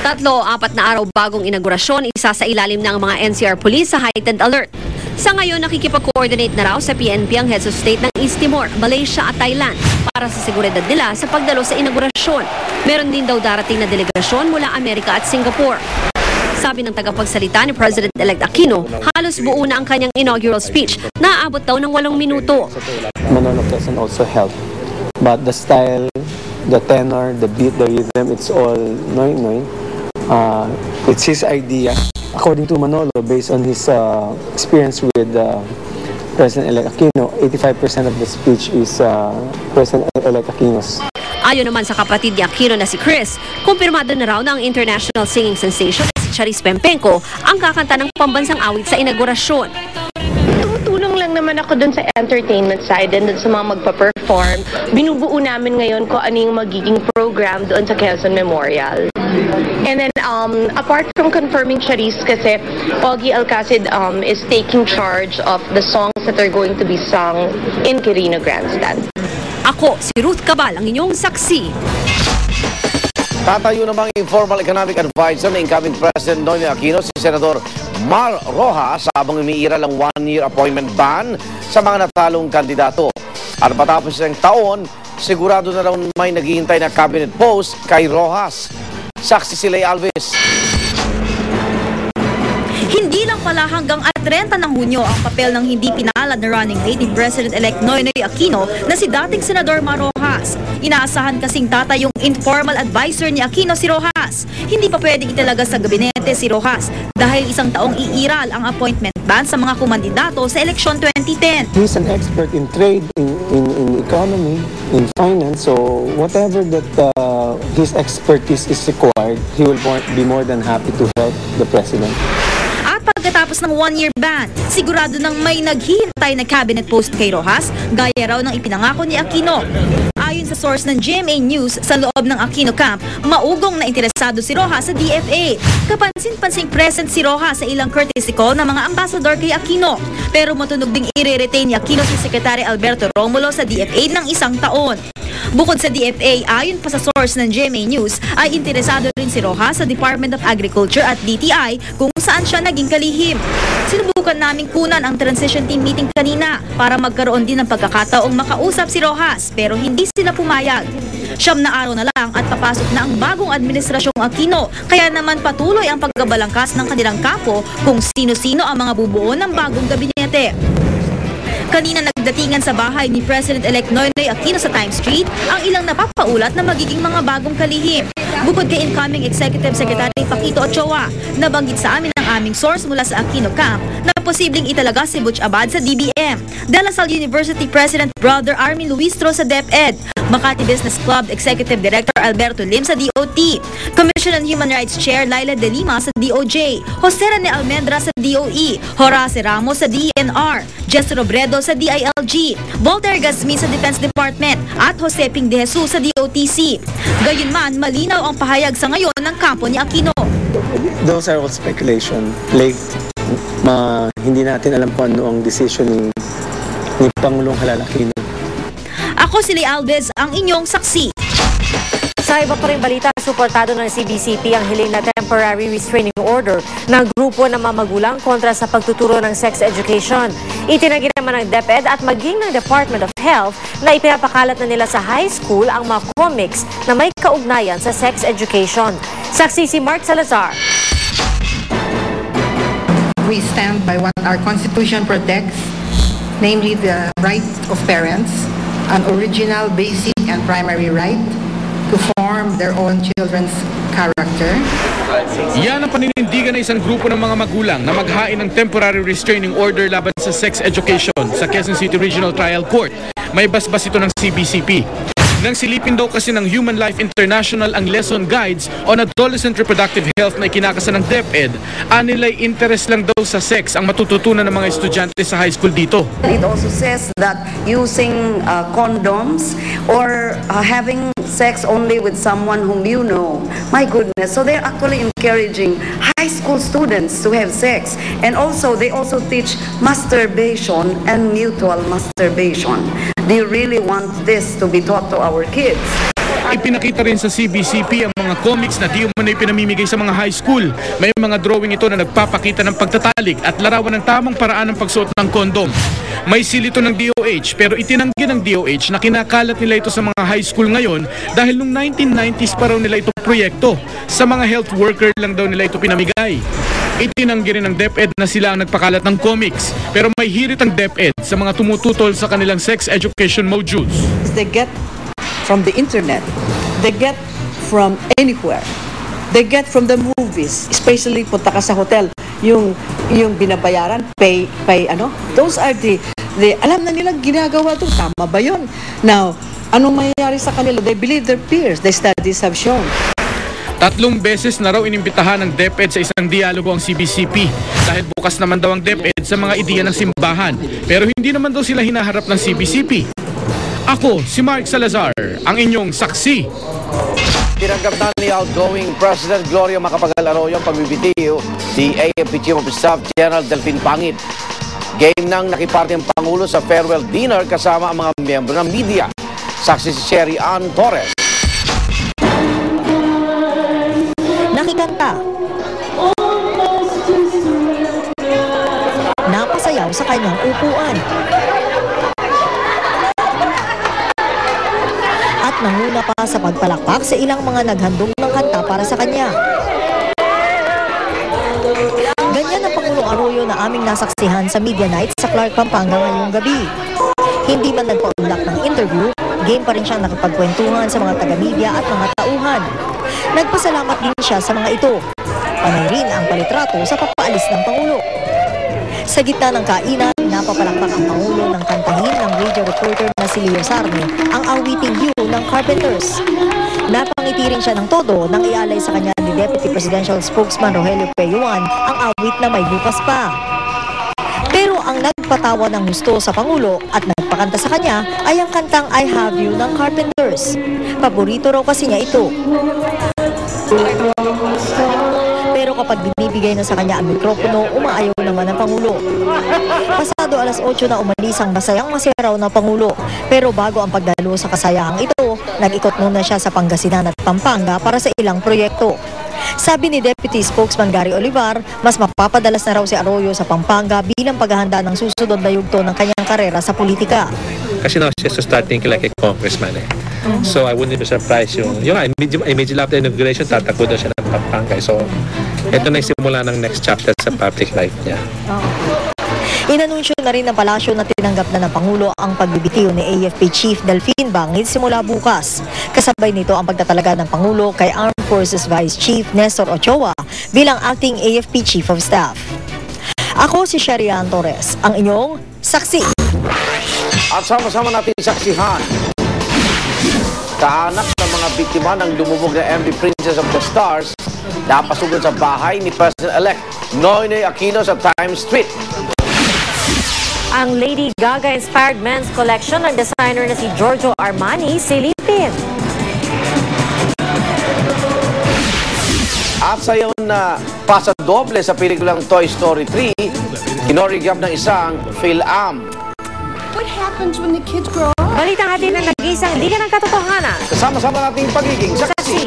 3-4 na araw bagong inaugurasyon, isa sa ilalim ng mga NCR Police sa heightened alert. Sa ngayon, nakikipag-coordinate na raw sa PNP ang heads of state ng East Timor, Malaysia at Thailand para sa seguridad nila sa pagdalo sa inaugurasyon. Meron din daw darating na delegasyon mula Amerika at Singapore. Sabi ng tagapagsalita ni President-elect Aquino, halos buo na ang kanyang inaugural speech na aabot daw ng 8 minuto. Manolo Quezon also helped, but the style, the tenor, the beat, the rhythm, it's all Noy. It's his idea. According to Manolo, based on his experience with President-elect Aquino, 85% of the speech is President-elect Aquino's. Ayon naman sa kapatid ni Aquino na si Chris, kumpirmado na raw na ang international singing sensation si Charis Pempenco ang kakanta ng pambansang awit sa inaugurasyon. Tumutulong lang naman ako dun sa entertainment side and dun sa mga magpa-perform. Binubuo namin ngayon kung ano yung magiging program doon sa Quezon Memorial. And then, apart from confirming Charis, kasi Ogie Alcacid is taking charge of the songs that are going to be sung in Quirino Grandstand. Ako, si Ruth Cabal, ang inyong saksi. Tatayo namang informal economic advisor ng incoming President Noynoy Aquino, si Senador Mar Rojas, habang umiiral ang 1-year appointment ban sa mga natalong kandidato. At patapos ng taon, sigurado na raw may naghihintay na cabinet post kay Rojas. Saksi si Lay Alves. Hindi lang pala hanggang 30 ng Hunyo ang papel ng hindi pinalad na running mate ni President-elect Noynoy Aquino na si dating Senador Mar Rojas. Inaasahan kasing tatayong informal advisor ni Aquino si Rojas. Hindi pa pwedeng italaga sa gabinete si Rojas dahil 1 taong iiral ang appointment ban sa mga kumandidato sa eleksyon 2010. He's an expert in trade, in economy, in finance, so whatever that his expertise is required, he will be more than happy to help the President. Pagkatapos ng 1-year ban, sigurado nang may naghihintay na cabinet post kay Rojas, gaya raw ng ipinangako ni Aquino. Ayon sa source ng GMA News, sa loob ng Aquino camp, maugong na interesado si Rojas sa DFA. Kapansin-pansing present si Rojas sa ilang courtesy call ng mga ambassador kay Aquino. Pero matunog ding i-retain ni Aquino si Secretary Alberto Romulo sa DFA ng 1 taon. Bukod sa DFA, ayon pa sa source ng GMA News, ay interesado rin si Rojas sa Department of Agriculture at DTI kung saan siya naging kalihim. Sinubukan naming kunan ang transition team meeting kanina para magkaroon din ng pagkakataong makausap si Rojas pero hindi sila pumayag. 9 na araw na lang at papasok na ang bagong administrasyong Aquino, kaya naman patuloy ang pagkabalangkas ng kanilang kapo kung sino-sino ang mga bubuo ng bagong gabinete. Kanina nagdatingan sa bahay ni President-elect Noynoy Aquino sa Times Street ang ilang napapaulat na magiging mga bagong kalihim. Bukod kay incoming Executive Secretary Paquito Ochoa, nabanggit sa amin ng aming source mula sa Aquino camp na posibleng italaga si Butch Abad sa DBM, De La Salle University President Brother Army Luistro sa DepEd, Makati Business Club Executive Director Alberto Lim sa DOT, Commission on Human Rights Chair Laila De Lima sa DOJ, Jose Rene Almendra sa DOE, Horace Ramos sa DENR, Jess Robredo sa DILG, Voltaire Gasmi sa Defense Department at Jose Ping de Jesus sa DOTC. Gayunman, malinaw ang pahayag sa ngayon ng kampo ni Aquino. Those are all speculation. Hindi natin alam kung ano ang decision ni Pangulong Halal Aquino. Ako si Lay Alves, ang inyong saksi. Sa iba pa rin balita, suportado ng CBCP ang hiling na temporary restraining order ng grupo ng mamagulang kontra sa pagtuturo ng sex education. Itinagi naman ng DepEd at maging ng Department of Health na ipinapakalat na nila sa high school ang mga comics na may kaugnayan sa sex education. Saksi si Mark Salazar. We stand by what our Constitution protects, namely the right of parents, an original, basic, and primary right to form their own children's character. Yan ang paninindigan ng isang grupo ng mga magulang na maghain ng temporary restraining order laban sa sex education sa Quezon City Regional Trial Court. May basbas ito ng CBCP. Nang silipin daw kasi ng Human Life International ang lesson guides on adolescent reproductive health na ikinakasa ng DepEd, anilay interest lang daw sa sex ang matututunan ng mga estudyante sa high school dito. It also says that using condoms or having sex only with someone whom you know, my goodness, so they're actually encouraging high school students to have sex, and also they also teach masturbation and mutual masturbation. Do you really want this to be taught to our kids? Ipinakita rin sa CBCP ang mga comics na di umano'y pinamimigay sa mga high school. May mga drawing ito na nagpapakita ng pagtatalik at larawan ng tamang paraan ng pagsuot ng kondom. May silito ng DOH pero itinanggi ng DOH na kinakalat nila ito sa mga high school ngayon dahil nung 1990s pa raw nila ito proyekto. Sa mga health worker lang daw nila ito pinamigay. Itinanggi rin ng DepEd na sila ang nagpakalat ng comics pero may hirit ang DepEd sa mga tumututol sa kanilang sex education modules. They get from the internet. They get from anywhere. They get from the movies, especially punta ka sa hotel, yung binabayaran, pay those are the alam na nilang ginagawa doon. Tama ba yun? Now, anong mangyayari sa kanila? They believe their peers. The studies have shown. 3 beses na raw inimbitahan ng DepEd sa isang dialogo ang CBCP dahil bukas naman daw ang DepEd sa mga ideya ng simbahan. Pero hindi naman daw sila hinaharap ng CBCP. Ako, si Mark Salazar, ang inyong saksi. Tinanggap na ni outgoing President Gloria Macapagal-Arroyo ang pagbibitiw si AFP Chief of Staff General Delfin Pangit. Game nang nakiparte ang Pangulo sa farewell dinner kasama ang mga miyembro ng media. Saksi si Sherry Ann Torres. Nakikanta. Napasayaw sa kanyang upuan. At nanguna pa sa pagpalakpak sa ilang mga naghandog ng kanta para sa kanya. Ganyan ang Pangulong Arroyo na aming nasaksihan sa Media Night sa Clark, Pampanga ngayong gabi. Hindi man nagpa-unlock ng interview, game pa rin siyang nakapagkwentuhan sa mga taga-media at mga tauhan. Nagpasalamat din siya sa mga ito. Panay rin ang palitrato sa papaalis ng Pangulo. Sa gitna ng kainan, napapalakpak ang Pangulo ng kantahin ng radio reporter na si Leo Sarne ang awiting You ng Carpenters. Napangiti rin siya ng todo nang ialay sa kanya ni Deputy Presidential Spokesman Rogelio Peyuan ang awit na may bukas pa. Pero ang nagpatawa ng gusto sa Pangulo at nagpakanta sa kanya ay ang kantang I Have You ng Carpenters. Paborito raw kasi niya ito. Pero kapag binibigay na sa kanya ang mikropono, umaayaw naman ang Pangulo. Pasado alas 8 na umalis ang masayang masiraw na Pangulo. Pero bago ang pagdalo sa kasayahang ito, nag-ikot muna siya sa Pangasinan at Pampanga para sa ilang proyekto. Sabi ni Deputy Spokesman Gary Olivar, mas mapapadalas na raw si Arroyo sa Pampanga bilang paghahanda ng susunod na yugto ng kanyang karera sa politika. Kasi now she's starting like a congressman eh. So I wouldn't be surprised immediately after inauguration, tatakbo na siya ng Pampanga. So ito na yung simula ng next chapter sa public life niya. Inanunsyo na rin ng palasyo na tinanggap na ng Pangulo ang pagbibitiw ni AFP Chief Delfin Pangit simula bukas. Kasabay nito ang pagtatalaga ng Pangulo kay Armed Forces Vice Chief Nestor Ochoa bilang acting AFP Chief of Staff. Ako si Sherry Ann Torres, ang inyong saksi. At sama-sama natin saksihan. Kaanak ng mga biktima ng lumubog na MV Princess of the Stars napasugod sa bahay ni President-elect Noynoy Aquino sa Times Street. Ang Lady Gaga-inspired men's collection ng designer na si Giorgio Armani silipin. At sa iyon na pasadoble sa pelikulang Toy Story 3, kinorigyap ng isang film. What happens when the kids grow up? Balitang natin na nag-iisang hindi ka ng katotohanan. Kasama-sama nating pagiging saksi.